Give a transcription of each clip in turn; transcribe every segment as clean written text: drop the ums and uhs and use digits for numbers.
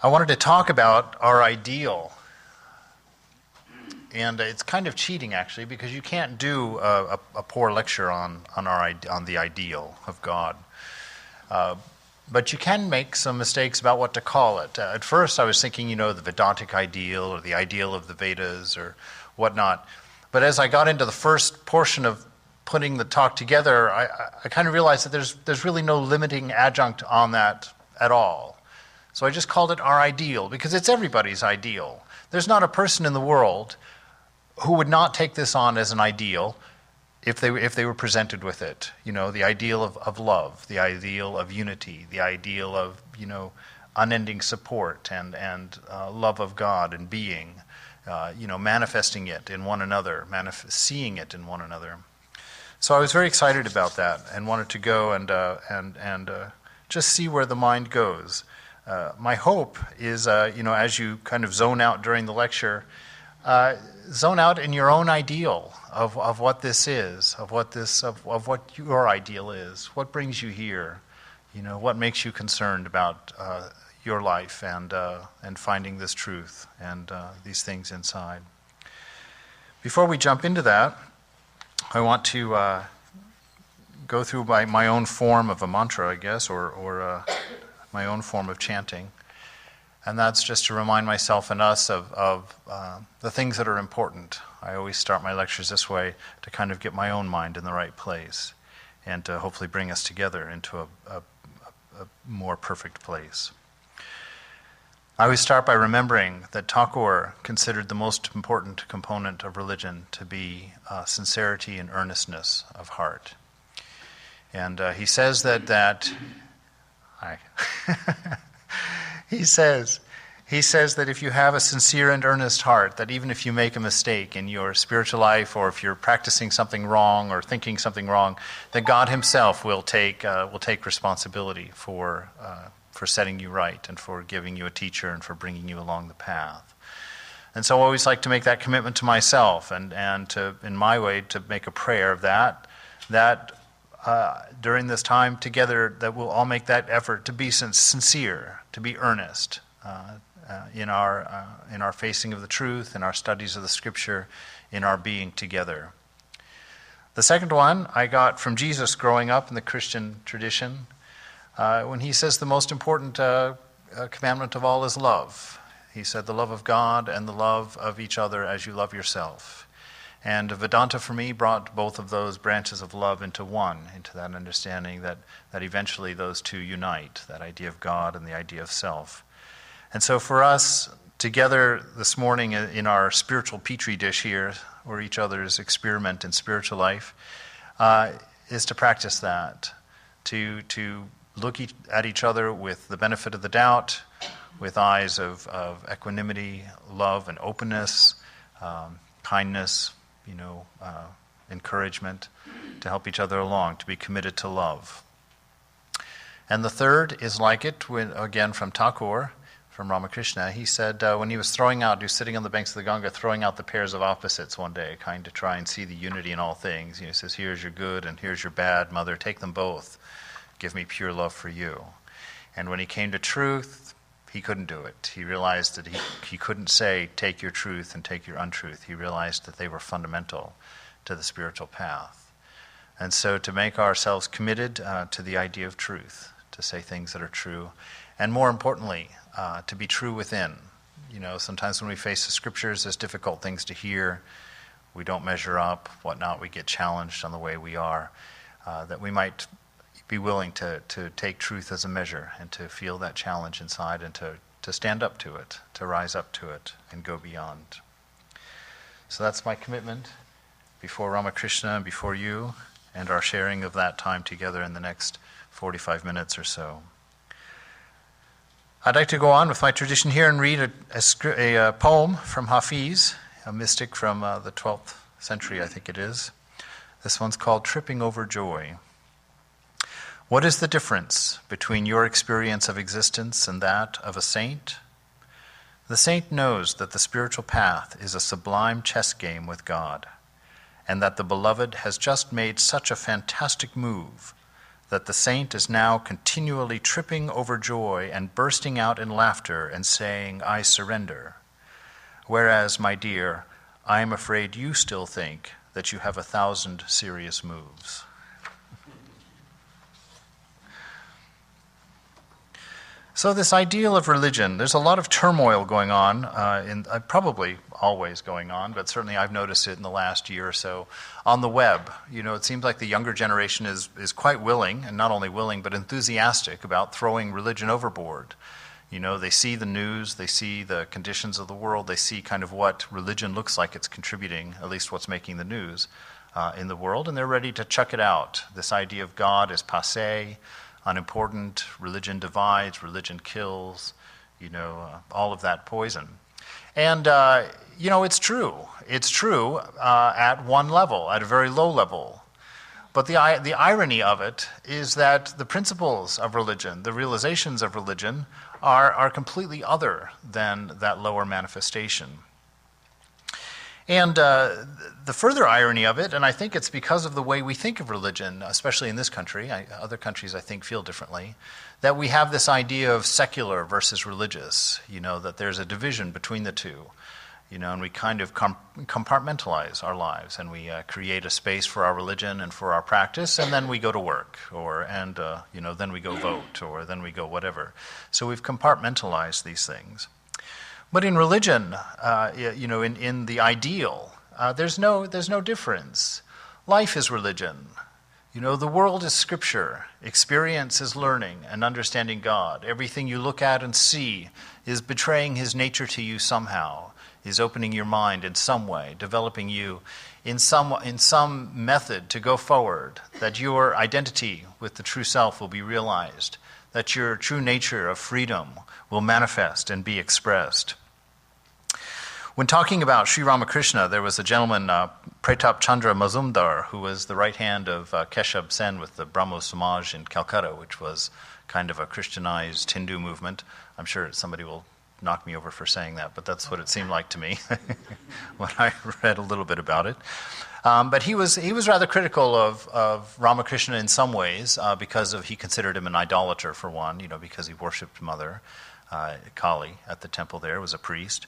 I wanted to talk about our ideal. And it's kind of cheating, actually, because you can't do a poor lecture on the ideal of God. But you can make some mistakes about what to call it. At first, I was thinking, the Vedantic ideal or the ideal of the Vedas or whatnot. But as I got into the first portion of putting the talk together, I kind of realized that there's really no limiting adjunct on that at all. So I just called it our ideal, because it's everybody's ideal. There's not a person in the world who would not take this on as an ideal if they were presented with it. The ideal of love, the ideal of unity, the ideal of, unending support and love of God and being, manifesting it in one another, seeing it in one another. So I was very excited about that and wanted to go and just see where the mind goes. My hope is, as you kind of zone out during the lecture, zone out in your own ideal of what this is, of what your ideal is, what brings you here, what makes you concerned about your life and finding this truth and these things inside. Before we jump into that, I want to go through my own form of a mantra, I guess, or my own form of chanting. And that's just to remind myself and us of the things that are important. I always start my lectures this way to kind of get my own mind in the right place and to hopefully bring us together into a more perfect place. I always start by remembering that Thakur considered the most important component of religion to be sincerity and earnestness of heart. And he says that He says that if you have a sincere and earnest heart, that even if you make a mistake in your spiritual life, or if you're practicing something wrong or thinking something wrong, that God Himself will take responsibility for setting you right and for giving you a teacher and for bringing you along the path. And so I always like to make that commitment to myself and to, in my way, to make a prayer of that during this time together, that we'll all make that effort to be sincere, to be earnest in our facing of the truth, in our studies of the Scripture, in our being together. The second one I got from Jesus growing up in the Christian tradition, when he says the most important commandment of all is love. He said the love of God and the love of each other as you love yourself. And Vedanta for me brought both of those branches of love into one, into that understanding that eventually those two unite, that idea of God and the idea of self. And so for us, together this morning in our spiritual petri dish here, where each other's experiment in spiritual life, is to practice that, to look at each other with the benefit of the doubt, with eyes of equanimity, love and openness, kindness, encouragement, to help each other along, to be committed to love. And the third is like it, again from Thakur, from Ramakrishna. He said when he was sitting on the banks of the Ganga, throwing out the pairs of opposites one day, kind of try and see the unity in all things. He says, here's your good and here's your bad, mother, take them both. Give me pure love for you. And when he came to truth, he couldn't do it. He realized that he couldn't say, take your truth and take your untruth. He realized that they were fundamental to the spiritual path. And so to make ourselves committed to the idea of truth, to say things that are true, and more importantly, to be true within. Sometimes when we face the Scriptures, there's difficult things to hear. We don't measure up, whatnot. We get challenged on the way we are. That we might be willing to take truth as a measure and to feel that challenge inside and to stand up to it, to rise up to it and go beyond. So that's my commitment before Ramakrishna and before you, and our sharing of that time together in the next 45 minutes or so. I'd like to go on with my tradition here and read a poem from Hafiz, a mystic from the 12th century, I think it is. This one's called Tripping Over Joy. What is the difference between your experience of existence and that of a saint? The saint knows that the spiritual path is a sublime chess game with God, and that the beloved has just made such a fantastic move that the saint is now continually tripping over joy and bursting out in laughter and saying, "I surrender." Whereas, my dear, I am afraid you still think that you have 1,000 serious moves. So this ideal of religion, there's a lot of turmoil going on, probably always going on, but certainly I've noticed it in the last year or so on the web. It seems like the younger generation is quite willing, and not only willing, but enthusiastic about throwing religion overboard. They see the news, they see the conditions of the world, they see kind of what religion looks like it's contributing, at least what's making the news in the world, and they're ready to chuck it out. This idea of God is passé, unimportant, religion divides, religion kills, all of that poison. And, it's true. It's true at one level, at a very low level. But the irony of it is that the principles of religion, the realizations of religion, are completely other than that lower manifestation. And the further irony of it, and I think it's because of the way we think of religion, especially in this country, other countries I think feel differently, that we have this idea of secular versus religious, that there's a division between the two, and we kind of compartmentalize our lives, and we create a space for our religion and for our practice, and then we go to work, then we go vote, or then we go whatever. So we've compartmentalized these things. But in religion, in the ideal, there's no difference. Life is religion. The world is scripture. Experience is learning and understanding God. Everything you look at and see is betraying his nature to you somehow, is opening your mind in some way, developing you in some method to go forward, that your identity with the true self will be realized, that your true nature of freedom will manifest and be expressed. When talking about Sri Ramakrishna, there was a gentleman, Pratap Chandra Mazumdar, who was the right hand of Keshab Sen with the Brahmo Samaj in Calcutta, which was kind of a Christianized Hindu movement. I'm sure somebody will knock me over for saying that, but that's what it seemed like to me when I read a little bit about it. But he was rather critical of Ramakrishna in some ways because he considered him an idolater, for one, because he worshipped Mother Kali at the temple there, was a priest.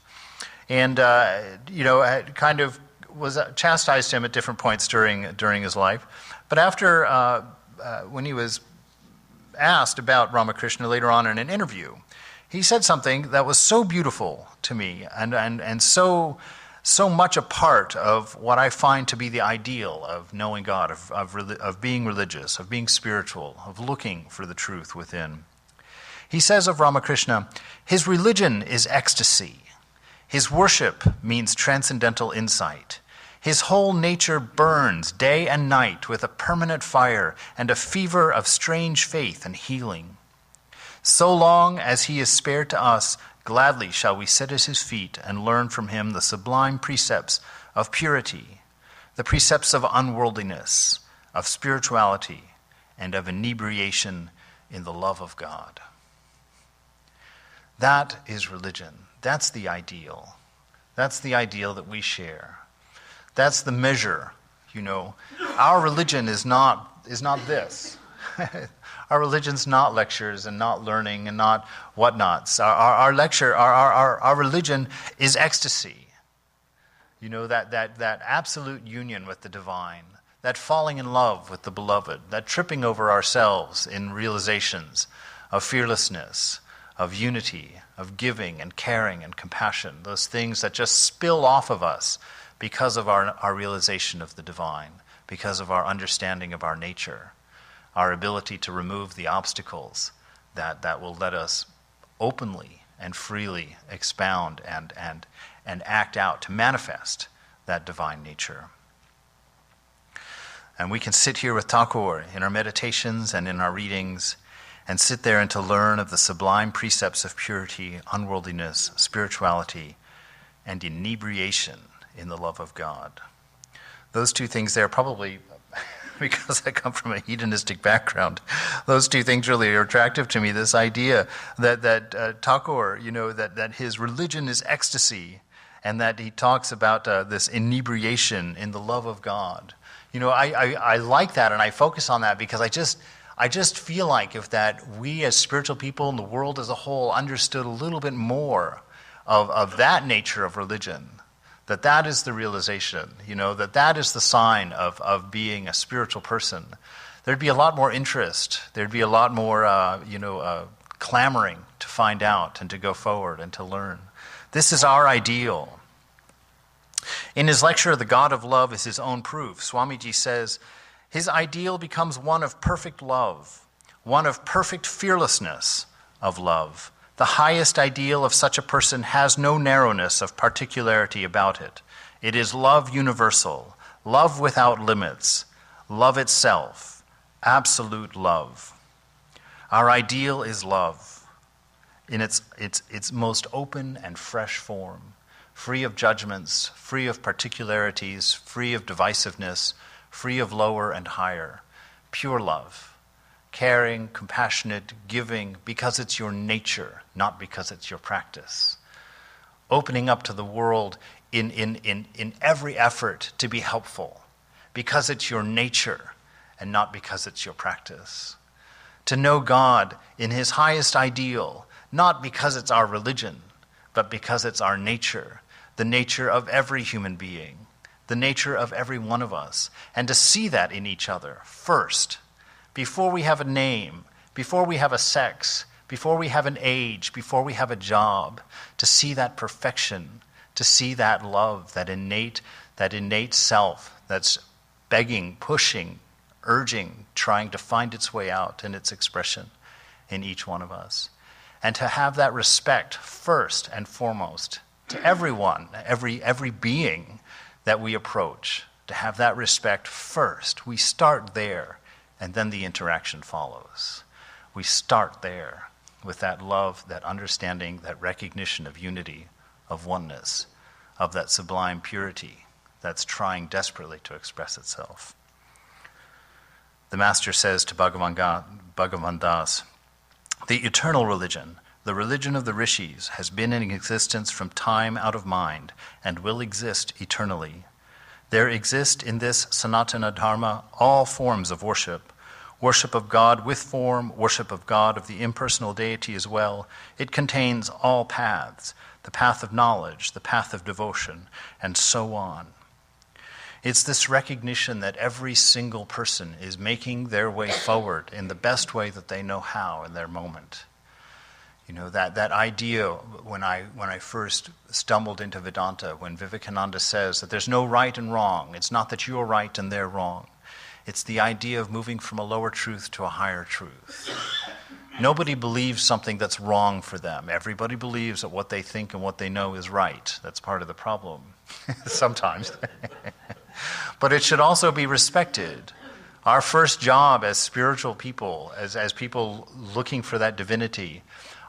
And, kind of was chastised him at different points during his life. But after, when he was asked about Ramakrishna later on in an interview, he said something that was so beautiful to me and so much a part of what I find to be the ideal of knowing God, of being religious, of being spiritual, of looking for the truth within. He says of Ramakrishna, his religion is ecstasy. His worship means transcendental insight. His whole nature burns day and night with a permanent fire and a fever of strange faith and healing. So long as he is spared to us, gladly shall we sit at his feet and learn from him the sublime precepts of purity, the precepts of unworldliness, of spirituality, and of inebriation in the love of God. That is religion. That's the ideal. That's the ideal that we share. That's the measure, Our religion is not this. Our religion's not lectures and not learning and not whatnots. Our religion is ecstasy. That absolute union with the divine, that falling in love with the beloved, that tripping over ourselves in realizations of fearlessness, of unity, of giving and caring and compassion, those things that just spill off of us because of our realization of the divine, because of our understanding of our nature, our ability to remove the obstacles that will let us openly and freely expound and act out to manifest that divine nature. And we can sit here with Thakur in our meditations and in our readings and sit there and to learn of the sublime precepts of purity, unworldliness, spirituality, and inebriation in the love of God. Those two things there probably, because I come from a hedonistic background, those two things really are attractive to me. This idea that Thakur, that his religion is ecstasy, and that he talks about this inebriation in the love of God. I like that, and I focus on that because I just feel like if that we as spiritual people and the world as a whole understood a little bit more of that nature of religion, that is the realization, that is the sign of being a spiritual person, there'd be a lot more interest. There'd be a lot more, clamoring to find out and to go forward and to learn. This is our ideal. In his lecture, The God of Love is His Own Proof, Swamiji says, his ideal becomes one of perfect love, one of perfect fearlessness of love. The highest ideal of such a person has no narrowness of particularity about it. It is love universal, love without limits, love itself, absolute love. Our ideal is love in its most open and fresh form, free of judgments, free of particularities, free of divisiveness, free of lower and higher, pure love, caring, compassionate, giving, because it's your nature, not because it's your practice. Opening up to the world in every effort to be helpful, because it's your nature and not because it's your practice. To know God in His highest ideal, not because it's our religion, but because it's our nature, the nature of every human being, the nature of every one of us, and to see that in each other first, before we have a name, before we have a sex, before we have an age, before we have a job, to see that perfection, to see that love, that innate self that's begging, pushing, urging, trying to find its way out in its expression in each one of us. And to have that respect first and foremost to everyone, every being that we approach, to have that respect first. We start there, and then the interaction follows. We start there with that love, that understanding, that recognition of unity, of oneness, of that sublime purity that's trying desperately to express itself. The Master says to Bhagavan Das, the eternal religion, the religion of the rishis, has been in existence from time out of mind and will exist eternally. There exist in this Sanatana Dharma all forms of worship, worship of God with form, worship of God of the impersonal deity as well. It contains all paths, the path of knowledge, the path of devotion, and so on. It's this recognition that every single person is making their way forward in the best way that they know how in their moment. That idea when I first stumbled into Vedanta, when Vivekananda says that there's no right and wrong, it's not that you're right and they're wrong. It's the idea of moving from a lower truth to a higher truth. Nobody believes something that's wrong for them. Everybody believes that what they think and what they know is right. That's part of the problem, sometimes. But it should also be respected. Our first job as spiritual people, as people looking for that divinity,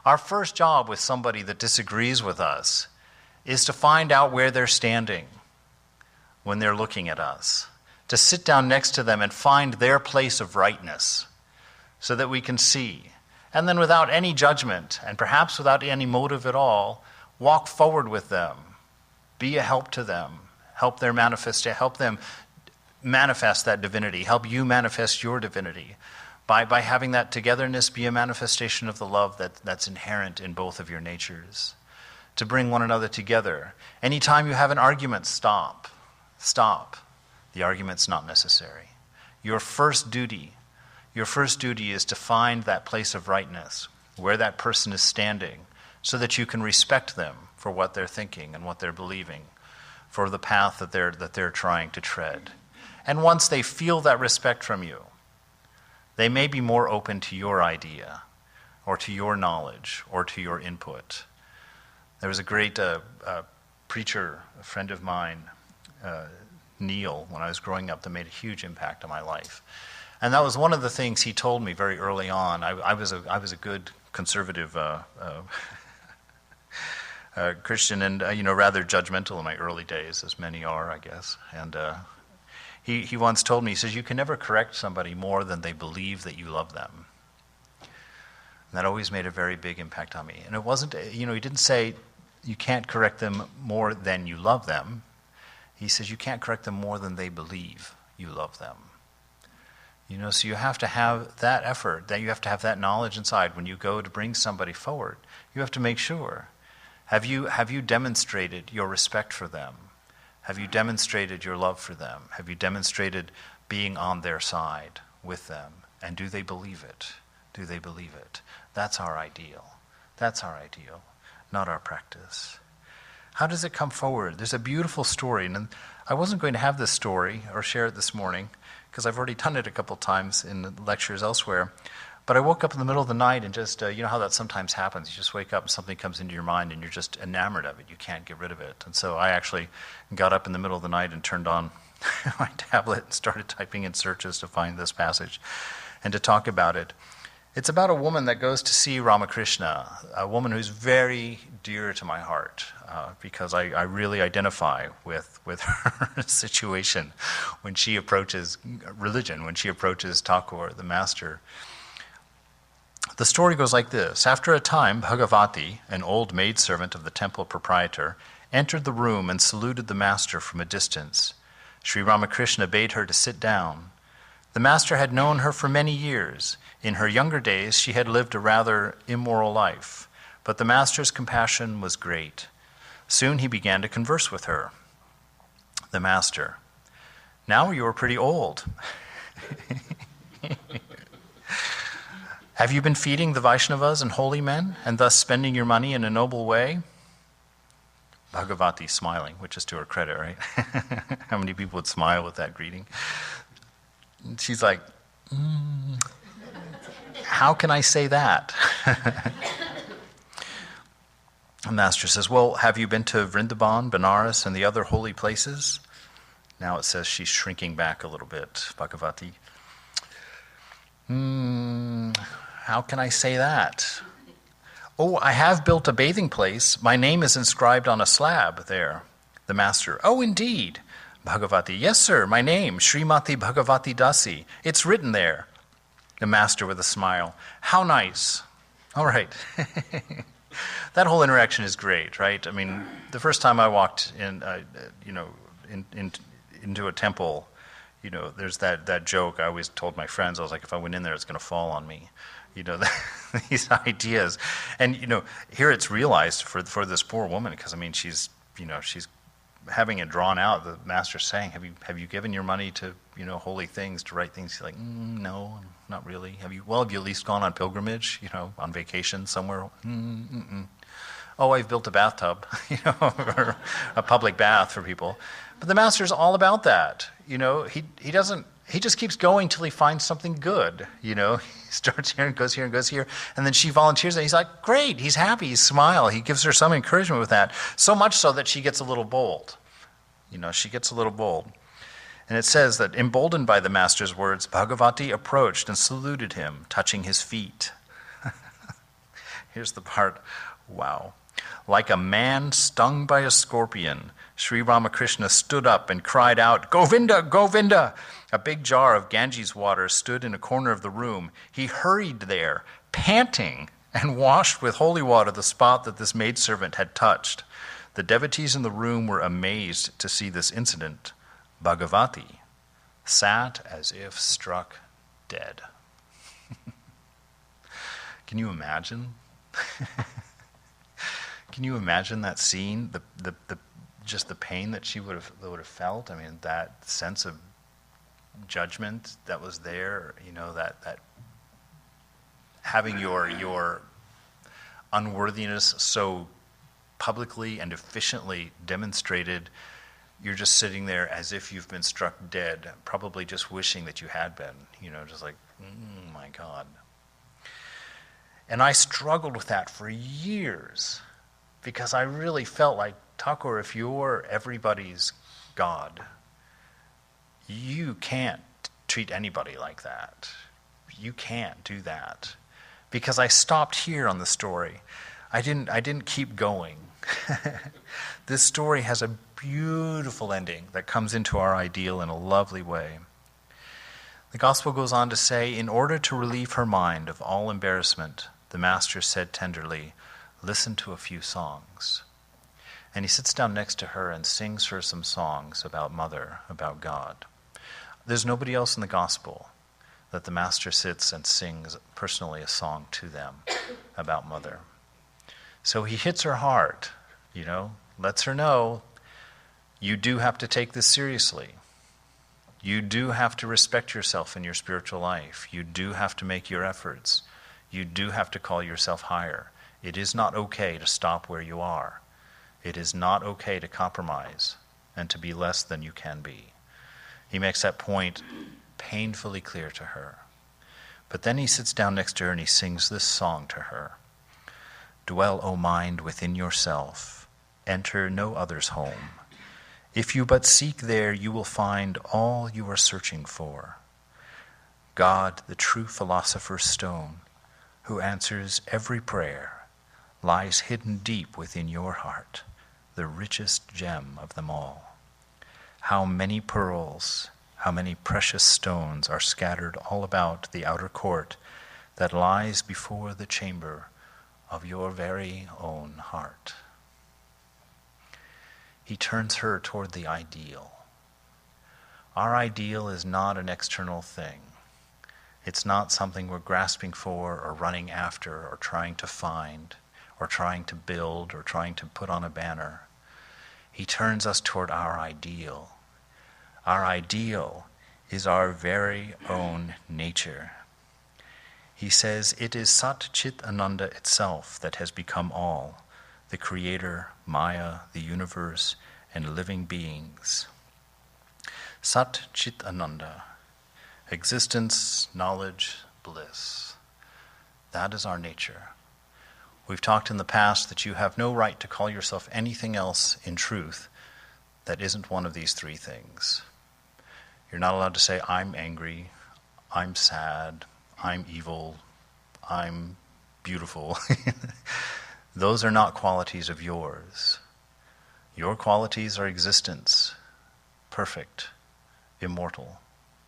our first job with somebody that disagrees with us is to find out where they're standing when they're looking at us, to sit down next to them and find their place of rightness so that we can see. And then without any judgment, and perhaps without any motive at all, walk forward with them, be a help to them, help them manifest that divinity, help you manifest your divinity. By having that togetherness be a manifestation of the love that's inherent in both of your natures. To bring one another together. Anytime you have an argument, stop. Stop. The argument's not necessary. Your first duty is to find that place of rightness, where that person is standing, so that you can respect them for what they're thinking and what they're believing, for the path that they're trying to tread. And once they feel that respect from you, they may be more open to your idea, or to your knowledge, or to your input. There was a great preacher, a friend of mine, Neil, when I was growing up, that made a huge impact on my life. And that was one of the things he told me very early on. I was a good conservative Christian, and rather judgmental in my early days, as many are, I guess. And he once told me, he says, you can never correct somebody more than they believe that you love them. And that always made a very big impact on me. And it wasn't, he didn't say you can't correct them more than you love them. He says you can't correct them more than they believe you love them. So you have to have that effort, that you have to have that knowledge inside when you go to bring somebody forward. You have to make sure. Have you demonstrated your respect for them? Have you demonstrated your love for them? Have you demonstrated being on their side with them? And do they believe it? Do they believe it? That's our ideal. That's our ideal, not our practice. How does it come forward? There's a beautiful story, and I wasn't going to have this story or share it this morning, because I've already done it a couple times in lectures elsewhere. But I woke up in the middle of the night and just, you know how that sometimes happens. You just wake up and something comes into your mind and you're just enamored of it. You can't get rid of it. And so I actually got up in the middle of the night and turned on my tablet and started typing in searches to find this passage and to talk about it. It's about a woman that goes to see Ramakrishna, a woman who's very dear to my heart, because I really identify with her situation when she approaches religion, when she approaches Thakur, the master. The story goes like this. After a time, Bhagavati, an old maidservant of the temple proprietor, entered the room and saluted the master from a distance. Sri Ramakrishna bade her to sit down. The master had known her for many years. In her younger days, she had lived a rather immoral life, but the master's compassion was great. Soon he began to converse with her. The master, now you are pretty old. Have you been feeding the Vaishnavas and holy men, and thus spending your money in a noble way? Bhagavati smiling, which is to her credit, right? How many people would smile with that greeting? She's like, how can I say that? The master says, well, have you been to Vrindavan, Benares, and the other holy places? Now it says she's shrinking back a little bit, Bhagavati. How can I say that? Oh, I have built a bathing place. My name is inscribed on a slab there. The master, oh, indeed. Bhagavati, yes, sir, my name, Srimati Bhagavati Dasi. It's written there. The master with a smile, how nice. All right. That whole interaction is great, right? I mean, the first time I walked in, into a temple, there's that joke I always told my friends. I was like, if I went in there, it's going to fall on me. These ideas. And, here it's realized for this poor woman, because, I mean, she's having it drawn out. The master's saying, have you given your money to, holy things, to right things? She's like, no, not really. Have you at least gone on pilgrimage, on vacation somewhere? Oh, I've built a bathtub, or a public bath for people. But the master's all about that. He just keeps going till he finds something good. He starts here and goes here and goes here. And then she volunteers and he's like, great, he's happy, he's smile. He gives her some encouragement with that. So much so that she gets a little bold. She gets a little bold. And it says that emboldened by the master's words, Bhagavati approached and saluted him, touching his feet. Here's the part, wow. Like a man stung by a scorpion, Sri Ramakrishna stood up and cried out, Govinda, Govinda! A big jar of Ganges water stood in a corner of the room. He hurried there, panting, and washed with holy water the spot that this maidservant had touched. The devotees in the room were amazed to see this incident. Bhagavati sat as if struck dead. Can you imagine? Can you imagine that scene? Just the pain that she would have felt. I mean, that sense of judgment that was there. That having your unworthiness so publicly and efficiently demonstrated. You're just sitting there as if you've been struck dead, probably just wishing that you had been. Just like, my God. And I struggled with that for years. Because I really felt like, Thakur, if you're everybody's God, you can't treat anybody like that. You can't do that. Because I stopped here on the story. I didn't keep going. This story has a beautiful ending that comes into our ideal in a lovely way. The Gospel goes on to say, in order to relieve her mind of all embarrassment, the Master said tenderly, listen to a few songs. And he sits down next to her and sings her some songs about Mother, about God. There's nobody else in the Gospel that the master sits and sings personally a song to them about mother. So he hits her hard, lets her know, you do have to take this seriously. You do have to respect yourself in your spiritual life. You do have to make your efforts. You do have to call yourself higher. It is not okay to stop where you are. It is not okay to compromise and to be less than you can be. He makes that point painfully clear to her. But then he sits down next to her and he sings this song to her. Dwell, O mind, within yourself. Enter no other's home. If you but seek there, you will find all you are searching for. God, the true philosopher's stone, who answers every prayer, lies hidden deep within your heart, the richest gem of them all. How many pearls, how many precious stones are scattered all about the outer court that lies before the chamber of your very own heart. He turns her toward the ideal. Our ideal is not an external thing. It's not something we're grasping for or running after or trying to find or trying to build or trying to put on a banner. He turns us toward our ideal. Our ideal is our very own nature. He says it is Sat Chit Ananda itself that has become all, the creator, Maya, the universe, and living beings. Sat Chit Ananda, existence, knowledge, bliss. That is our nature. We've talked in the past that you have no right to call yourself anything else in truth that isn't one of these three things. You're not allowed to say, I'm angry, I'm sad, I'm evil, I'm beautiful. Those are not qualities of yours. Your qualities are existence, perfect, immortal,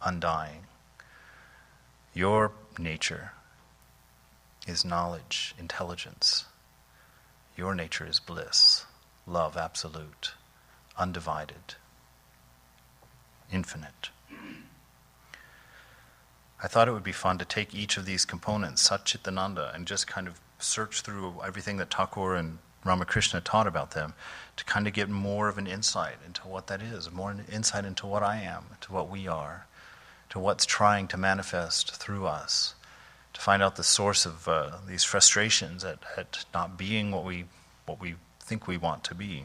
undying. Your nature is knowledge, intelligence. Your nature is bliss, love absolute, undivided, infinite. I thought it would be fun to take each of these components, Sat Chit Ananda, and just kind of search through everything that Thakur and Ramakrishna taught about them to kind of get more of an insight into what that is, more insight into what I am, to what we are, to what's trying to manifest through us, to find out the source of these frustrations at not being what we think we want to be.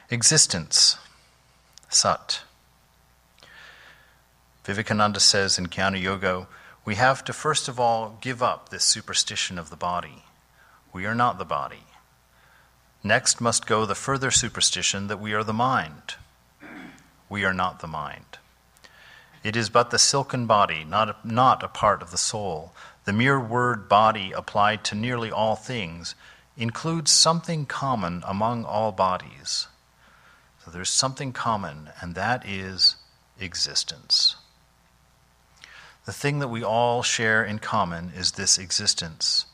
Existence, Sat. Vivekananda says in Jnana Yoga, we have to first of all give up this superstition of the body. We are not the body. Next must go the further superstition that we are the mind. We are not the mind. It is but the silken body, not a part of the soul. The mere word body applied to nearly all things includes something common among all bodies. So there's something common, and that is existence. The thing that we all share in common is this existence.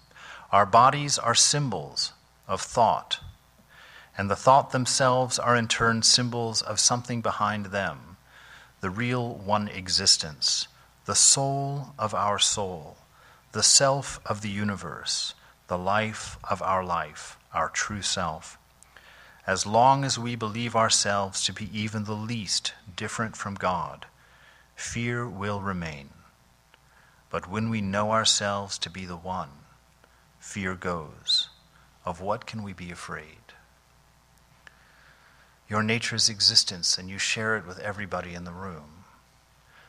Our bodies are symbols of thought, and the thought themselves are in turn symbols of something behind them, the real one existence, the soul of our soul, the self of the universe, the life of our life, our true self. As long as we believe ourselves to be even the least different from God, fear will remain. But when we know ourselves to be the one, fear goes. Of what can we be afraid? Your nature is existence, and you share it with everybody in the room.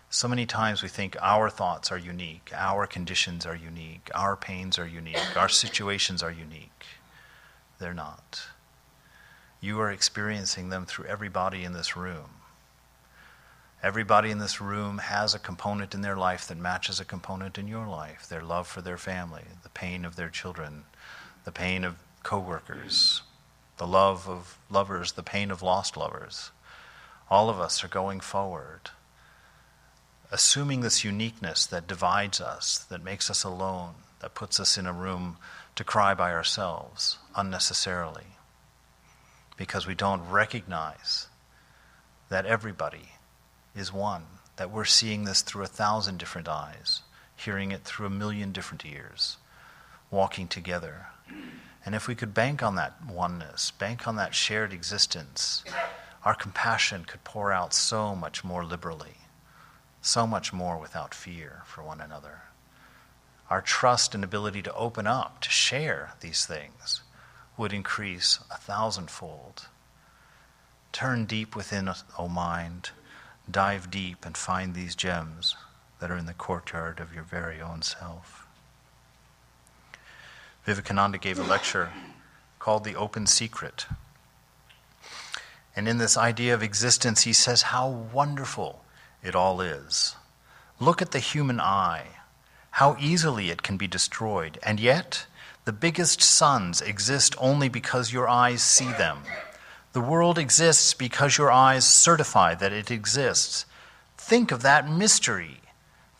So many times we think our thoughts are unique, our conditions are unique, our pains are unique, our situations are unique. They're not. You are experiencing them through everybody in this room. Everybody in this room has a component in their life that matches a component in your life. Their love for their family, the pain of their children, the pain of co-workers, the love of lovers, the pain of lost lovers. All of us are going forward, assuming this uniqueness that divides us, that makes us alone, that puts us in a room to cry by ourselves unnecessarily, because we don't recognize that everybody is one, that we're seeing this through 1,000 different eyes, hearing it through 1,000,000 different ears, walking together. And if we could bank on that oneness, bank on that shared existence, our compassion could pour out so much more liberally, so much more without fear for one another. Our trust and ability to open up, to share these things, would increase 1,000-fold. Turn deep within, O mind, dive deep and find these gems that are in the courtyard of your very own self. Vivekananda gave a lecture called The Open Secret. And in this idea of existence, he says how wonderful it all is. Look at the human eye, how easily it can be destroyed, and yet the biggest suns exist only because your eyes see them. The world exists because your eyes certify that it exists. Think of that mystery.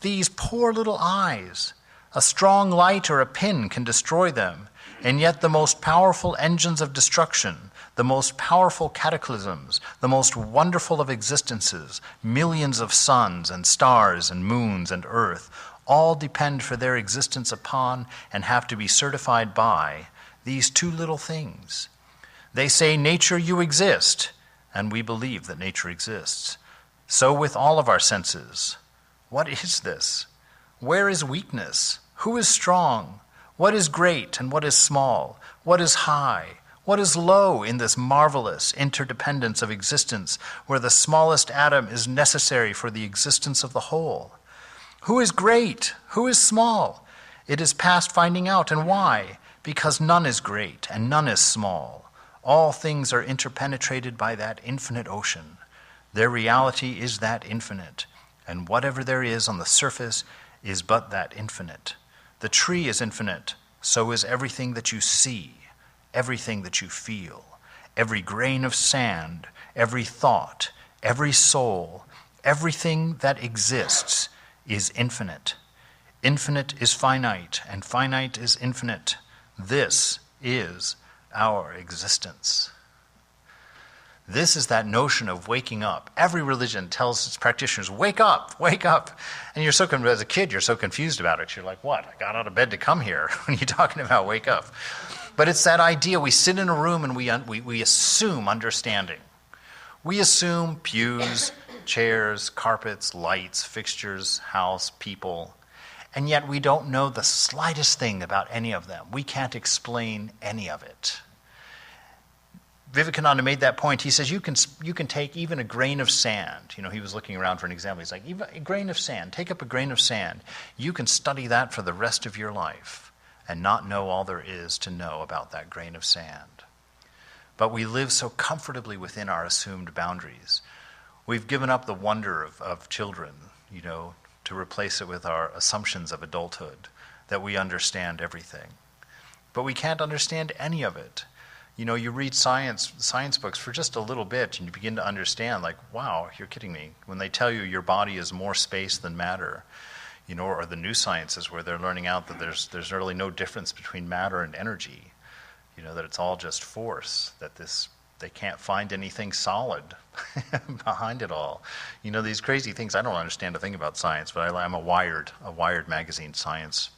These poor little eyes. A strong light or a pin can destroy them, and yet the most powerful engines of destruction, the most powerful cataclysms, the most wonderful of existences, millions of suns and stars and moons and earth, all depend for their existence upon and have to be certified by these two little things. They say, nature, you exist, and we believe that nature exists. So with all of our senses. What is this? Where is weakness? Who is strong? What is great and what is small? What is high? What is low in this marvelous interdependence of existence where the smallest atom is necessary for the existence of the whole? Who is great? Who is small? It is past finding out. And why? Because none is great and none is small. All things are interpenetrated by that infinite ocean. Their reality is that infinite, and whatever there is on the surface is but that infinite. The tree is infinite, so is everything that you see, everything that you feel, every grain of sand, every thought, every soul, everything that exists is infinite. Infinite is finite, and finite is infinite. This is our existence. This is that notion of waking up. Every religion tells its practitioners, wake up, wake up. And you're as a kid, you're so confused about it. You're like, what? I got out of bed to come here. When you're talking about wake up. But it's that idea. We sit in a room and we assume understanding. We assume pews, chairs, carpets, lights, fixtures, house, people. And yet we don't know the slightest thing about any of them. We can't explain any of it. Vivekananda made that point. He says you can take even a grain of sand. He was looking around for an example. He's like, even a grain of sand. Take up a grain of sand. You can study that for the rest of your life and not know all there is to know about that grain of sand. But we live so comfortably within our assumed boundaries. We've given up the wonder of children, to replace it with our assumptions of adulthood, that we understand everything. But we can't understand any of it. You read science books for just a little bit and you begin to understand, like, wow, you're kidding me. When they tell you your body is more space than matter, or the new sciences where they're learning out that there's really no difference between matter and energy, that it's all just force, that they can't find anything solid behind it all. These crazy things. I don't understand a thing about science, but I'm a Wired magazine science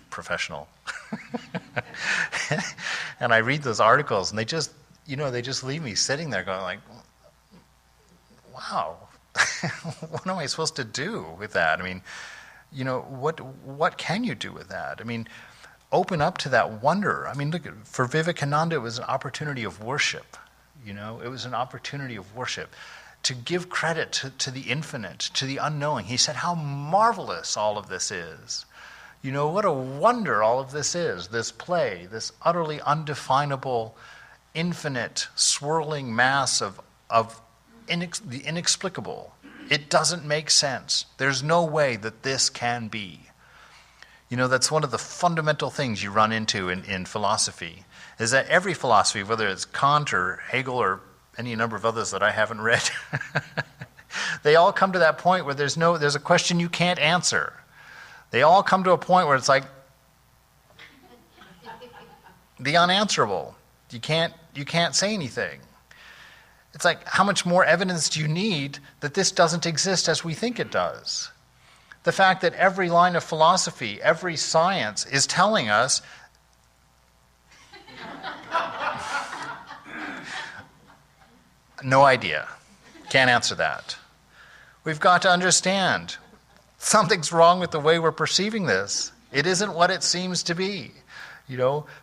professional. And I read those articles and they just leave me sitting there going like, wow, what am I supposed to do with that? What can you do with that? Open up to that wonder. Look, for Vivekananda, it was an opportunity of worship. It was an opportunity of worship to give credit to the infinite, to the unknowing. He said how marvelous all of this is. What a wonder all of this is, this play, this utterly undefinable, infinite, swirling mass of the inexplicable. It doesn't make sense. There's no way that this can be. That's one of the fundamental things you run into in philosophy, is that every philosophy, whether it's Kant or Hegel or any number of others that I haven't read, they all come to that point where there's a question you can't answer. They all come to a point where it's like the unanswerable. You can't say anything. It's like, how much more evidence do you need that this doesn't exist as we think it does? The fact that every line of philosophy, every science is telling us no idea. Can't answer that. We've got to understand something's wrong with the way we're perceiving this. It isn't what it seems to be.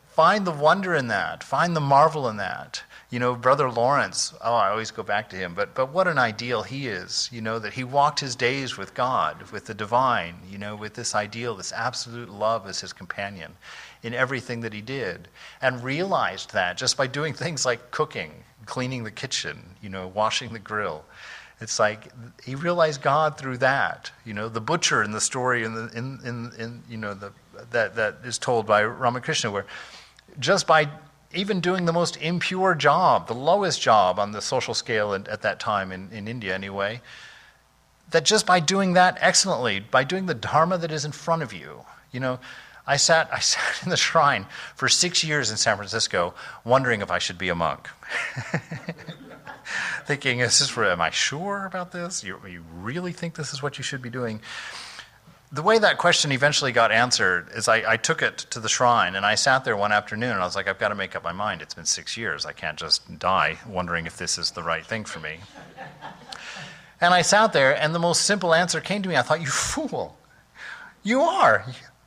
Find the wonder in that. Find the marvel in that. Brother Lawrence, I always go back to him, but what an ideal he is, that he walked his days with God, with the divine, with this ideal, this absolute love as his companion in everything that he did, and realized that just by doing things like cooking, cleaning the kitchen, washing the grill. It's like he realized God through that. The butcher in the story that is told by Ramakrishna, where just by even doing the most impure job, the lowest job on the social scale at that time in India anyway, that just by doing that excellently, by doing the Dharma that is in front of you, I sat in the shrine for 6 years in San Francisco wondering if I should be a monk. Thinking, am I sure about this? You really think this is what you should be doing? The way that question eventually got answered is I took it to the shrine, and I sat there one afternoon, and I was like, I've got to make up my mind. It's been 6 years. I can't just die wondering if this is the right thing for me. And I sat there, and the most simple answer came to me. I thought, you fool. You are.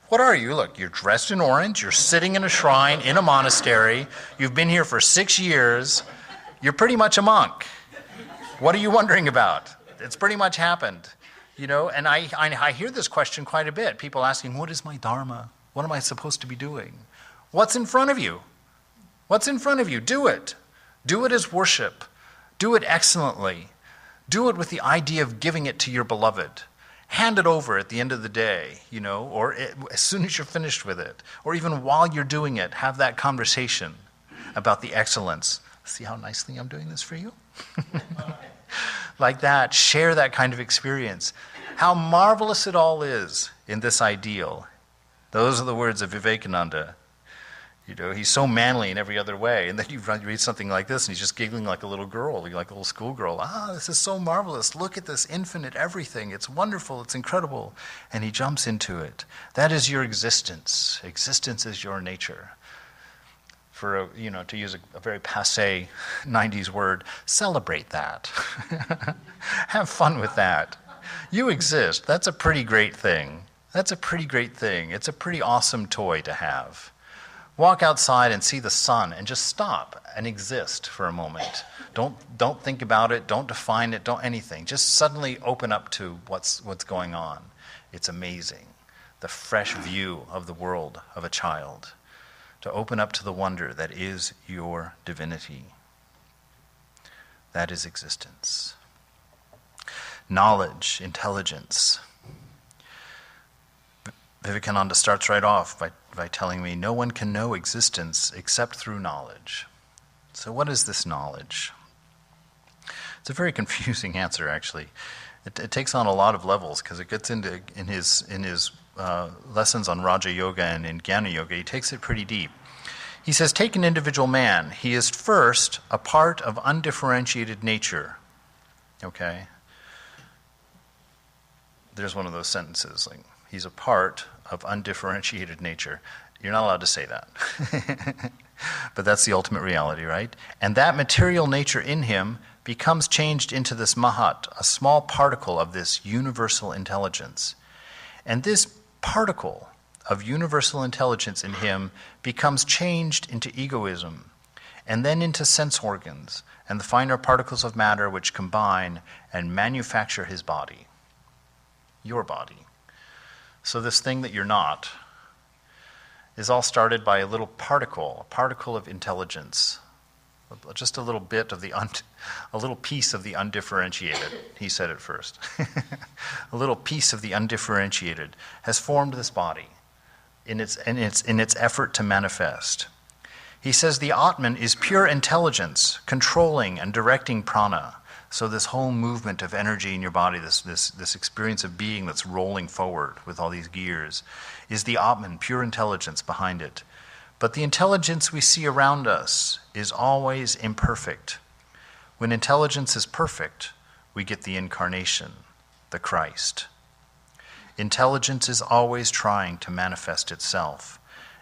What are you? Look, you're dressed in orange. You're sitting in a shrine in a monastery. You've been here for 6 years. You're pretty much a monk. What are you wondering about? It's pretty much happened. And I hear this question quite a bit. People asking, what is my Dharma? What am I supposed to be doing? What's in front of you? What's in front of you? Do it. Do it as worship. Do it excellently. Do it with the idea of giving it to your beloved. Hand it over at the end of the day, or as soon as you're finished with it. Or even while you're doing it, have that conversation about the excellence. See how nicely I'm doing this for you? Like that, share that kind of experience. How marvelous it all is in this ideal. Those are the words of Vivekananda. He's so manly in every other way. And then you read something like this, and he's just giggling like a little girl, like a little schoolgirl. This is so marvelous. Look at this infinite everything. It's wonderful. It's incredible. And he jumps into it. That is your existence. Existence is your nature. For, to use a very passé 90s word, celebrate that. Have fun with that. You exist. That's a pretty great thing. That's a pretty great thing. It's a pretty awesome toy to have. Walk outside and see the sun and just stop and exist for a moment. Don't think about it. Don't define it. Don't anything. Just suddenly open up to what's going on. It's amazing. The fresh view of the world of a child. To open up to the wonder that is your divinity. That is existence. Knowledge, intelligence. Vivekananda starts right off by telling me, no one can know existence except through knowledge. So what is this knowledge? It's a very confusing answer, actually. It takes on a lot of levels, because it gets into, in his lessons on Raja Yoga and in Jnana Yoga, he takes it pretty deep. He says, take an individual man. He is first a part of undifferentiated nature. Okay? There's one of those sentences, like, he's a part of undifferentiated nature. You're not allowed to say that. But that's the ultimate reality, right? And that material nature in him becomes changed into this mahat, a small particle of this universal intelligence. And this particle of universal intelligence in him becomes changed into egoism, and then into sense organs, and the finer particles of matter which combine and manufacture his body, your body. So this thing that you're not is all started by a little particle, a particle of intelligence, just a little bit of a little piece of the undifferentiated. He said it first. A little piece of the undifferentiated has formed this body in its effort to manifest. He says the Atman is pure intelligence, controlling and directing prana. So this whole movement of energy in your body, this experience of being that's rolling forward with all these gears, is the Atman, pure intelligence behind it. But the intelligence we see around us is always imperfect. When intelligence is perfect, we get the incarnation, the Christ. Intelligence is always trying to manifest itself,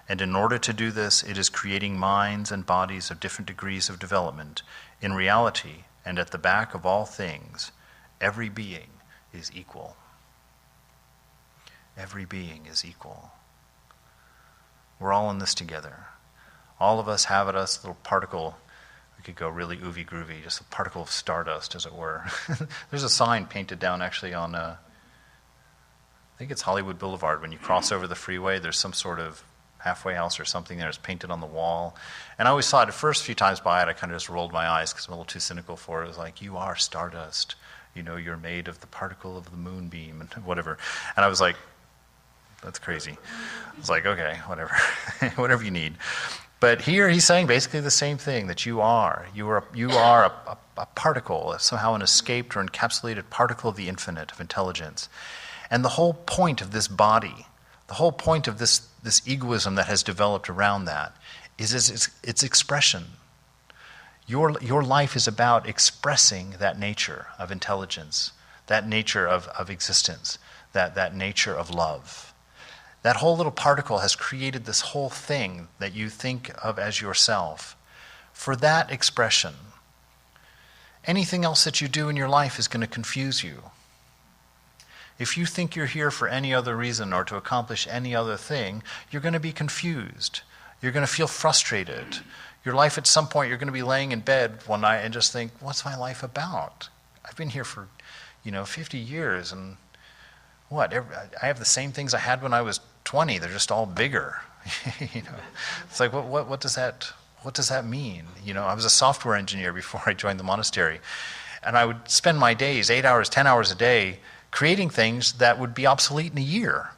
and in order to do this, it is creating minds and bodies of different degrees of development. In reality, and at the back of all things, every being is equal. Every being is equal. We're all in this together. All of us have at us a little particle. We could go really oovy groovy, just a particle of stardust, as it were. There's a sign painted down actually on, I think it's Hollywood Boulevard. When you cross over the freeway, there's some sort of halfway house or something there. It's painted on the wall. And I always saw it, the first few times by it, I kind of just rolled my eyes because I'm a little too cynical for it. It was like, you are stardust. You know, you're made of the particle of the moonbeam and whatever. And I was like, that's crazy. I was like, okay, whatever. Whatever you need. But here he's saying basically the same thing, that you are a particle, somehow an escaped or encapsulated particle of the infinite, of intelligence. And the whole point of this body, the whole point of this egoism that has developed around that is its expression. Your life is about expressing that nature of intelligence, that nature of existence, that nature of love. That whole little particle has created this whole thing that you think of as yourself. For that expression, anything else that you do in your life is going to confuse you. If you think you're here for any other reason or to accomplish any other thing, you're going to be confused. You're going to feel frustrated. Your life at some point, you're going to be laying in bed one night and just think, what's my life about? I've been here for, 50 years and what? I have the same things I had when I was 20. They're just all bigger. It's like, what does that mean? I was a software engineer before I joined the monastery, and I would spend my days, 8 hours, 10 hours a day, creating things that would be obsolete in a year.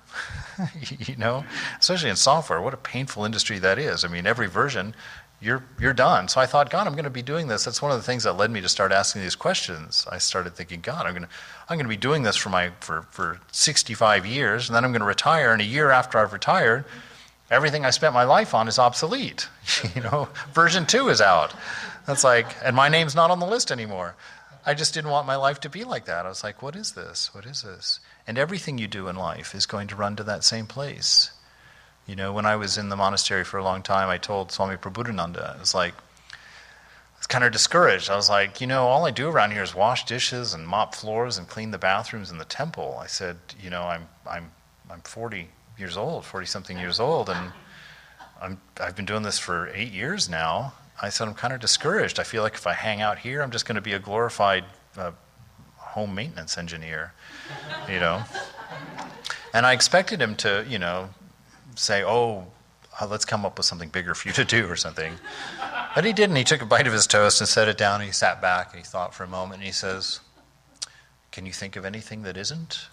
Especially in software. What a painful industry that is. I mean, every version, you're done. So I thought, God, I'm going to be doing this. That's one of the things that led me to start asking these questions. I started thinking, God, I'm going to be doing this for 65 years, and then I'm going to retire, and a year after I've retired, everything I spent my life on is obsolete. Version 2 is out. That's like, and my name's not on the list anymore. I just didn't want my life to be like that. I was like, what is this? What is this? And everything you do in life is going to run to that same place. When I was in the monastery for a long time, I told Swami Prabhupada, I was kind of discouraged. I was like, all I do around here is wash dishes and mop floors and clean the bathrooms in the temple. I said, I'm 40 years old, 40-something years old, and I've been doing this for 8 years now. I said, I'm kind of discouraged. I feel like if I hang out here, I'm just going to be a glorified home maintenance engineer, And I expected him to, say, let's come up with something bigger for you to do or something. But he didn't. He took a bite of his toast and set it down, and he sat back, and he thought for a moment, and he says, can you think of anything that isn't?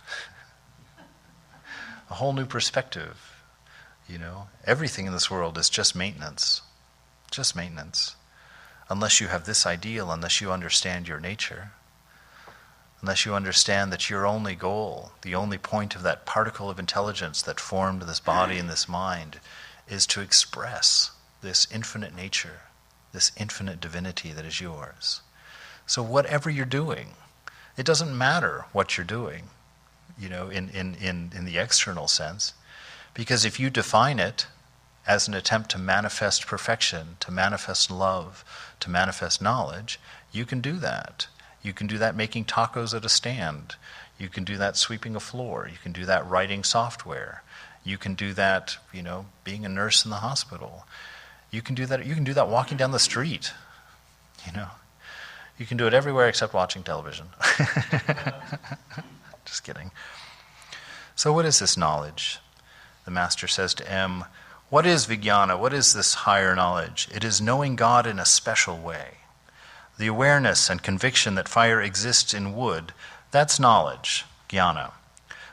A whole new perspective, Everything in this world is just maintenance. Just maintenance. Unless you have this ideal, unless you understand your nature, unless you understand that your only goal, the only point of that particle of intelligence that formed this body and this mind, is to express this infinite nature, this infinite divinity that is yours. So whatever you're doing, it doesn't matter what you're doing, in the external sense, because if you define it as an attempt to manifest perfection, to manifest love, to manifest knowledge, you can do that. You can do that making tacos at a stand. You can do that sweeping a floor. You can do that writing software. You can do that, being a nurse in the hospital. You can do that walking down the street. You can do it everywhere except watching television. Just kidding. So what is this knowledge? The master says to M, what is vijnana? What is this higher knowledge? It is knowing God in a special way. The awareness and conviction that fire exists in wood, that's knowledge, jnana.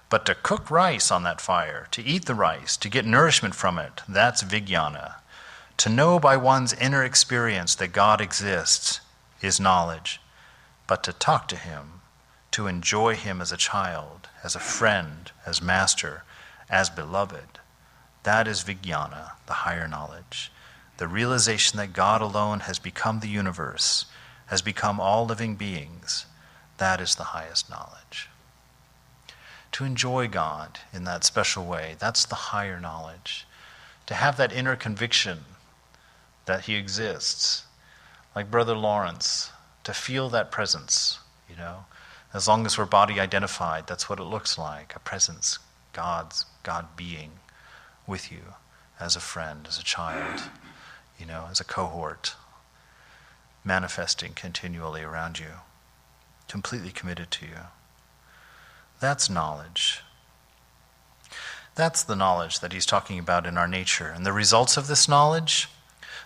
But to cook rice on that fire, to eat the rice, to get nourishment from it, that's vijnana. To know by one's inner experience that God exists is knowledge. But to talk to him, to enjoy him as a child, as a friend, as master, as beloved, that is vijnana, the higher knowledge. The realization that God alone has become the universe, has become all living beings, that is the highest knowledge. To enjoy God in that special way, that's the higher knowledge. To have that inner conviction that he exists, like Brother Lawrence, to feel that presence, as long as we're body identified, that's what it looks like, a presence, God being with you as a friend, as a child, as a cohort, manifesting continually around you, completely committed to you. That's knowledge. That's the knowledge that he's talking about in our nature. And the results of this knowledge,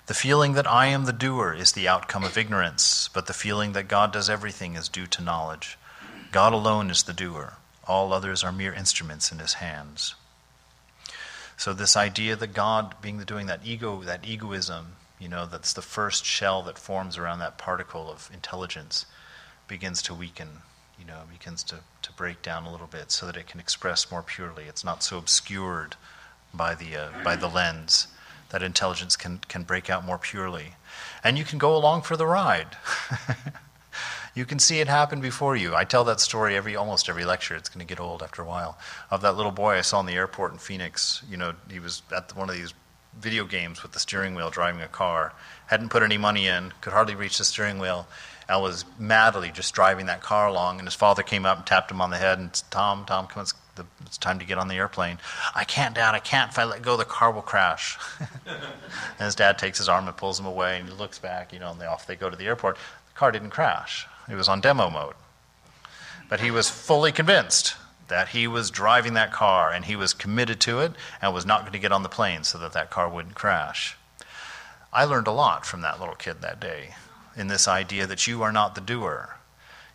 the feeling that I am the doer is the outcome of ignorance, but the feeling that God does everything is due to knowledge. God alone is the doer. All others are mere instruments in his hands. So this idea that God being the doing, that egoism, that's the first shell that forms around that particle of intelligence, begins to weaken, begins to break down a little bit so that it can express more purely. It's not so obscured by the lens. That intelligence can break out more purely. And you can go along for the ride. You can see it happen before you. I tell that story almost every lecture. It's going to get old after a while. Of that little boy I saw in the airport in Phoenix. He was at one of these video games with the steering wheel driving a car. Hadn't put any money in, could hardly reach the steering wheel, and was madly just driving that car along. And his father came up and tapped him on the head and said, Tom, come on, it's time to get on the airplane. I can't, Dad, I can't. If I let go, the car will crash. And his dad takes his arm and pulls him away, and he looks back, and off they go to the airport. The car didn't crash. It was on demo mode. But he was fully convinced that he was driving that car, and he was committed to it, and was not going to get on the plane so that car wouldn't crash. I learned a lot from that little kid that day, in this idea that you are not the doer.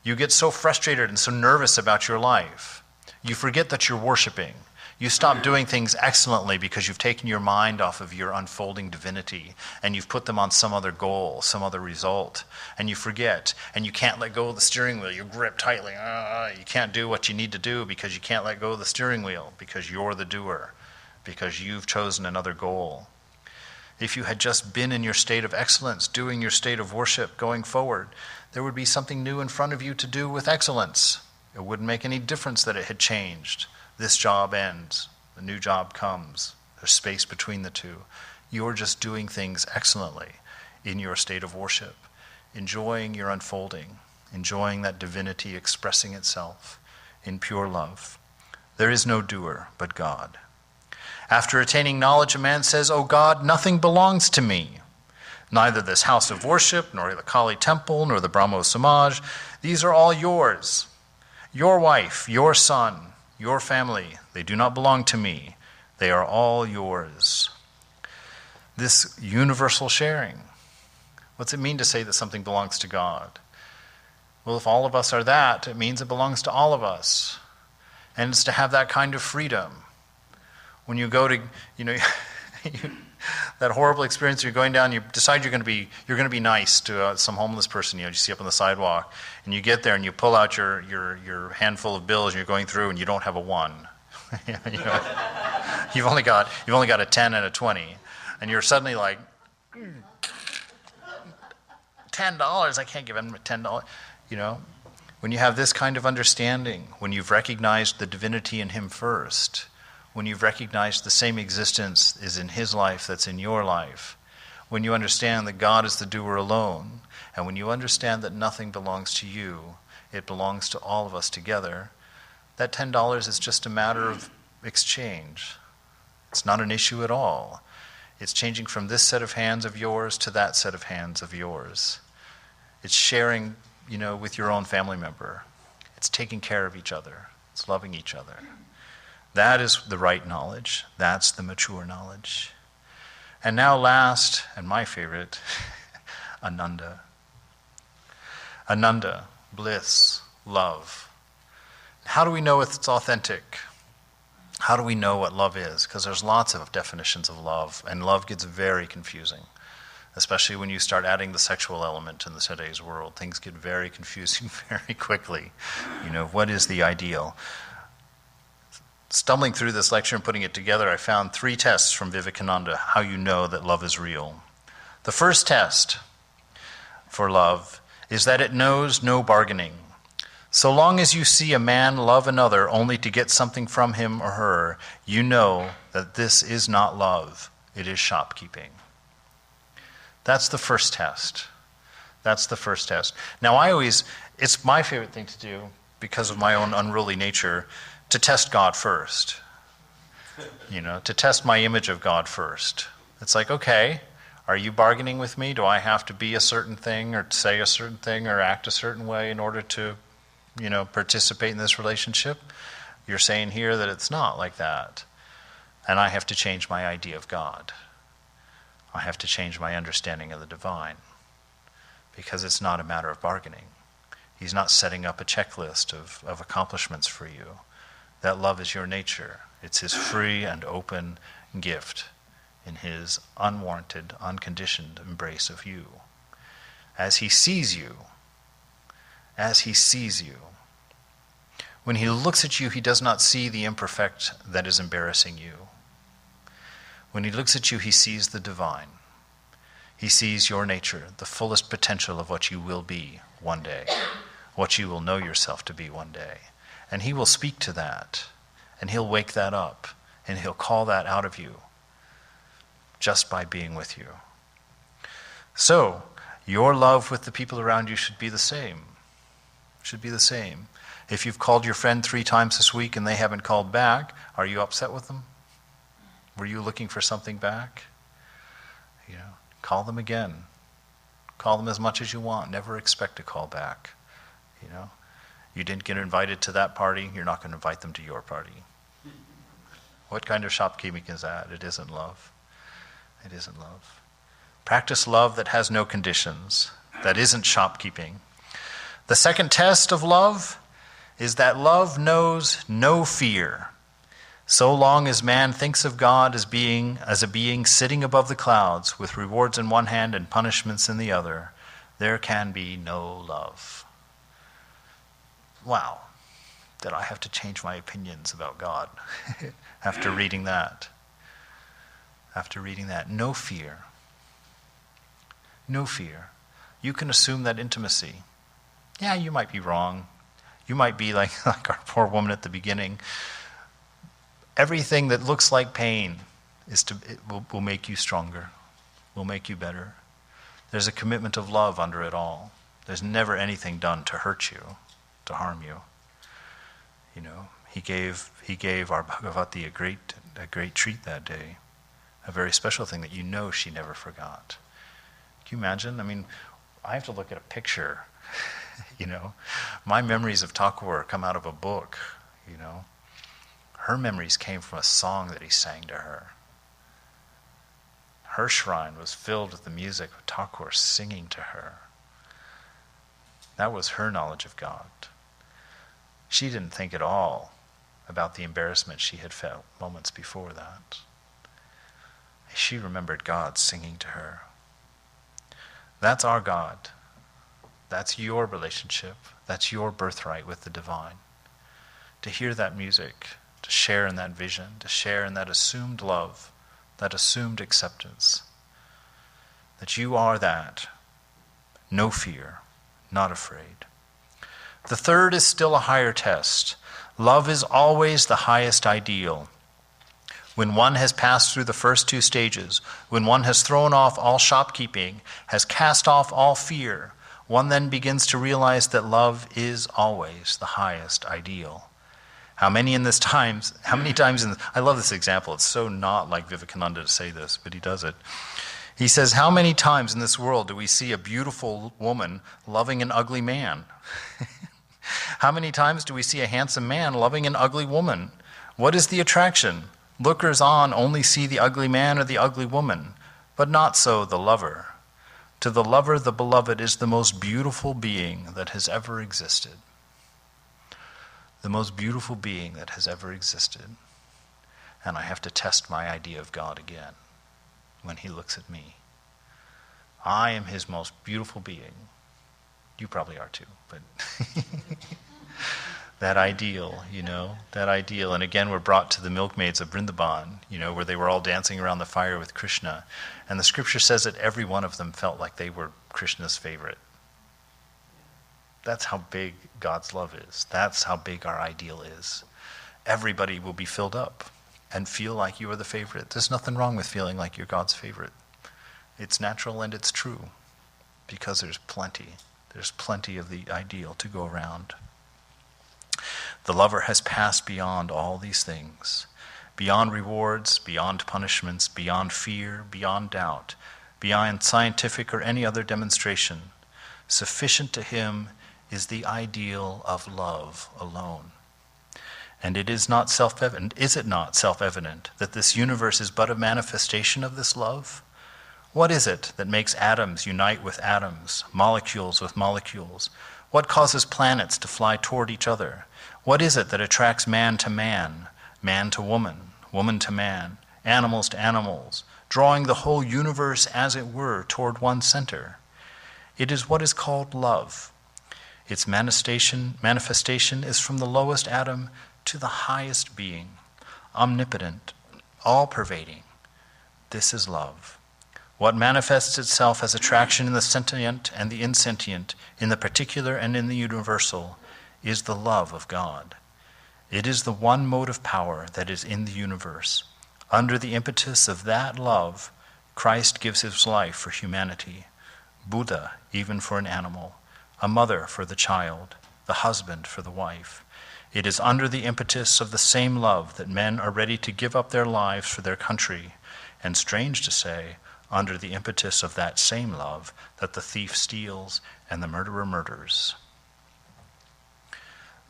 You get so frustrated and so nervous about your life. You forget that you're worshiping. You stop doing things excellently because you've taken your mind off of your unfolding divinity and you've put them on some other goal, some other result, and you forget, and you can't let go of the steering wheel. You grip tightly. You can't do what you need to do because you can't let go of the steering wheel, because you're the doer, because you've chosen another goal. If you had just been in your state of excellence, doing your state of worship, going forward, there would be something new in front of you to do with excellence. It wouldn't make any difference that it had changed. This job ends, a new job comes, there's space between the two. You're just doing things excellently in your state of worship, enjoying your unfolding, enjoying that divinity expressing itself in pure love. There is no doer but God. After attaining knowledge, a man says, "O God, nothing belongs to me. Neither this house of worship, nor the Kali temple, nor the Brahmo Samaj. These are all yours. Your wife, your son, your family, they do not belong to me. They are all yours." This universal sharing. What's it mean to say that something belongs to God? Well, if all of us are that, it means it belongs to all of us. And it's to have that kind of freedom. When you go to, that horrible experience, you're going down, you decide you're going to be nice to some homeless person, you see up on the sidewalk, and you get there and you pull out your handful of bills and you're going through and you don't have a 1. You've only got a 10 and a 20, and you're suddenly like, $10, I can't give him $10. When you have this kind of understanding, when you've recognized the divinity in him first, when you've recognized the same existence is in his life that's in your life, when you understand that God is the doer alone, and when you understand that nothing belongs to you, it belongs to all of us together, that $10 is just a matter of exchange. It's not an issue at all. It's changing from this set of hands of yours to that set of hands of yours. It's sharing, with your own family member. It's taking care of each other. It's loving each other. That is the right knowledge. That's the mature knowledge. And now last, and my favorite, Ananda. Ananda, bliss, love. How do we know if it's authentic? How do we know what love is? Because there's lots of definitions of love, and love gets very confusing, especially when you start adding the sexual element in today's world. Things get very confusing very quickly. What is the ideal? Stumbling through this lecture and putting it together, I found 3 tests from Vivekananda, how you know that love is real. The first test for love is that it knows no bargaining. So long as you see a man love another only to get something from him or her, you know that this is not love, it is shopkeeping. That's the first test. That's the first test. Now it's my favorite thing to do, because of my own unruly nature, to test God first. To test my image of God first. It's like, okay, are you bargaining with me? Do I have to be a certain thing or say a certain thing or act a certain way in order to, participate in this relationship? You're saying here that it's not like that. And I have to change my idea of God. I have to change my understanding of the divine. Because it's not a matter of bargaining. He's not setting up a checklist of accomplishments for you. That love is your nature. It's his free and open gift in his unwarranted, unconditioned embrace of you. As he sees you, when he looks at you, he does not see the imperfect that is embarrassing you. When he looks at you, he sees the divine. He sees your nature, the fullest potential of what you will be one day, what you will know yourself to be one day. And he will speak to that, and he'll wake that up, and he'll call that out of you just by being with you. So, your love with the people around you should be the same. Should be the same. If you've called your friend 3 times this week and they haven't called back, are you upset with them? Were you looking for something back? Call them again. Call them as much as you want. Never expect a call back. You didn't get invited to that party, you're not going to invite them to your party. What kind of shopkeeping is that? It isn't love. It isn't love. Practice love that has no conditions, that isn't shopkeeping. The second test of love is that love knows no fear. So long as man thinks of God as a being sitting above the clouds with rewards in one hand and punishments in the other, there can be no love. Wow, did I have to change my opinions about God after reading that? After reading that, no fear. No fear. You can assume that intimacy. Yeah, you might be wrong. You might be like our poor woman at the beginning. Everything that looks like pain will make you stronger, will make you better. There's a commitment of love under it all. There's never anything done to hurt you, to harm you. He gave our Bhagavati a great treat that day, a very special thing that she never forgot. Can you imagine? I have to look at a picture. My memories of Thakur come out of a book. Her memories came from a song that he sang to her. Her shrine was filled with the music of Thakur singing to her. That was her knowledge of God. She didn't think at all about the embarrassment she had felt moments before that. She remembered God singing to her. That's our God. That's your relationship. That's your birthright with the divine. To hear that music, to share in that vision, to share in that assumed love, that assumed acceptance. That you are that. No fear, not afraid. The third is still a higher test. Love is always the highest ideal. When one has passed through the first 2 stages, when one has thrown off all shopkeeping, has cast off all fear, one then begins to realize that love is always the highest ideal. How many times I love this example. It's so not like Vivekananda to say this, but he does it. He says, how many times in this world do we see a beautiful woman loving an ugly man? How many times do we see a handsome man loving an ugly woman? What is the attraction? Lookers on only see the ugly man or the ugly woman, but not so the lover. To the lover, the beloved is the most beautiful being that has ever existed. The most beautiful being that has ever existed. And I have to test my idea of God again when he looks at me. I am his most beautiful being. You probably are too, but that ideal, that ideal. And again, we're brought to the milkmaids of Vrindavan, where they were all dancing around the fire with Krishna. And the scripture says that every one of them felt like they were Krishna's favorite. That's how big God's love is. That's how big our ideal is. Everybody will be filled up and feel like you are the favorite. There's nothing wrong with feeling like you're God's favorite. It's natural and it's true, because there's plenty. There's plenty of the ideal to go around. The lover has passed beyond all these things, beyond rewards, beyond punishments, beyond fear, beyond doubt, beyond scientific or any other demonstration. Sufficient to him is the ideal of love alone. And it is not self-evident, is it not self-evident that this universe is but a manifestation of this love? What is it that makes atoms unite with atoms, molecules with molecules? What causes planets to fly toward each other? What is it that attracts man to man, man to woman, woman to man, animals to animals, drawing the whole universe, as it were, toward one center? It is what is called love. Its manifestation is from the lowest atom to the highest being, omnipotent, all-pervading. This is love. What manifests itself as attraction in the sentient and the insentient, in the particular and in the universal, is the love of God. It is the one motive power that is in the universe. Under the impetus of that love, Christ gives his life for humanity, Buddha even for an animal, a mother for the child, the husband for the wife. It is under the impetus of the same love that men are ready to give up their lives for their country, and strange to say, under the impetus of that same love that the thief steals and the murderer murders.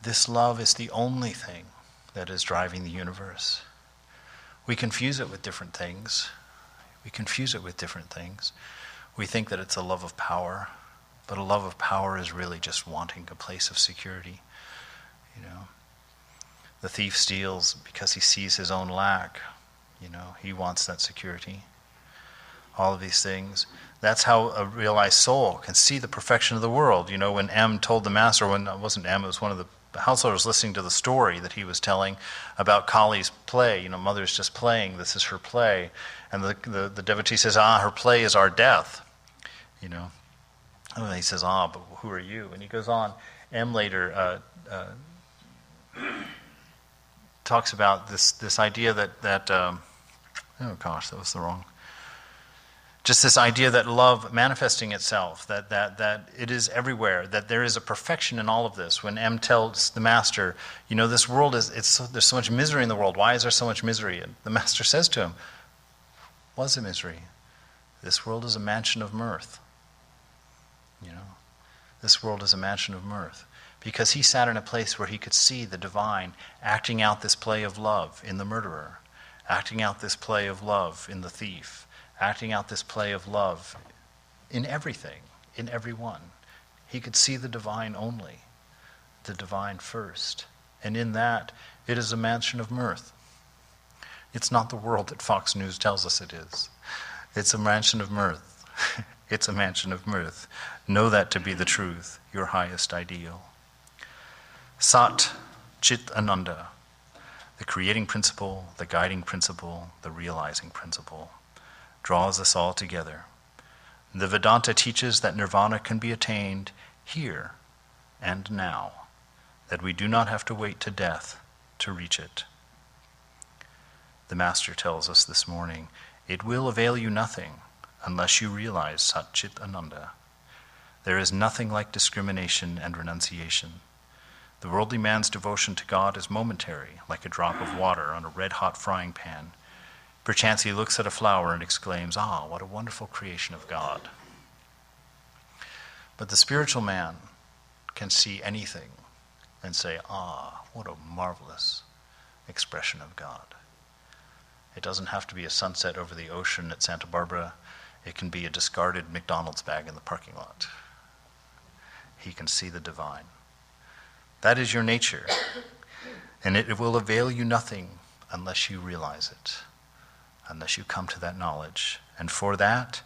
This love is the only thing that is driving the universe. We confuse it with different things. We think that it's a love of power, but a love of power is really just wanting a place of security. The thief steals because he sees his own lack. He wants that security. All of these things. That's how a realized soul can see the perfection of the world. When M told the master, when it wasn't M, it was one of the householders listening to the story that he was telling about Kali's play. Mother's just playing, this is her play. And the devotee says, her play is our death. And he says, but who are you? And he goes on. M later talks about this idea that oh gosh, that was the wrong. Just this idea that love manifesting itself, that it is everywhere, that there is a perfection in all of this. When M tells the master, this world there's so much misery in the world. Why is there so much misery? And the master says to him, what's a misery? This world is a mansion of mirth. This world is a mansion of mirth. Because he sat in a place where he could see the divine acting out this play of love in the murderer, acting out this play of love in the thief, acting out this play of love in everything, in everyone. He could see the divine only, the divine first. And in that, it is a mansion of mirth. It's not the world that Fox News tells us it is. It's a mansion of mirth. It's a mansion of mirth. Know that to be the truth, your highest ideal. Sat Chit Ananda, the creating principle, the guiding principle, the realizing principle, draws us all together. The Vedanta teaches that nirvana can be attained here and now, that we do not have to wait to death to reach it. The Master tells us this morning, it will avail you nothing unless you realize Sat Chit Ananda. There is nothing like discrimination and renunciation. The worldly man's devotion to God is momentary, like a drop of water on a red-hot frying pan. Perchance he looks at a flower and exclaims, what a wonderful creation of God. But the spiritual man can see anything and say, what a marvelous expression of God. It doesn't have to be a sunset over the ocean at Santa Barbara. It can be a discarded McDonald's bag in the parking lot. He can see the divine. That is your nature. And it will avail you nothing unless you realize it, unless you come to that knowledge. And for that,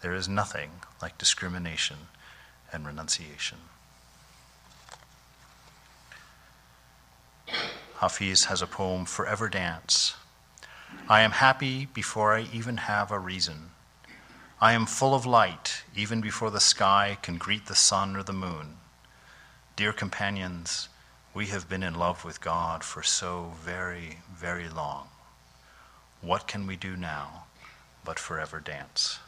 there is nothing like discrimination and renunciation. Hafiz has a poem, Forever Dance. I am happy before I even have a reason. I am full of light, even before the sky can greet the sun or the moon. Dear companions, we have been in love with God for so very, very long. What can we do now but forever dance?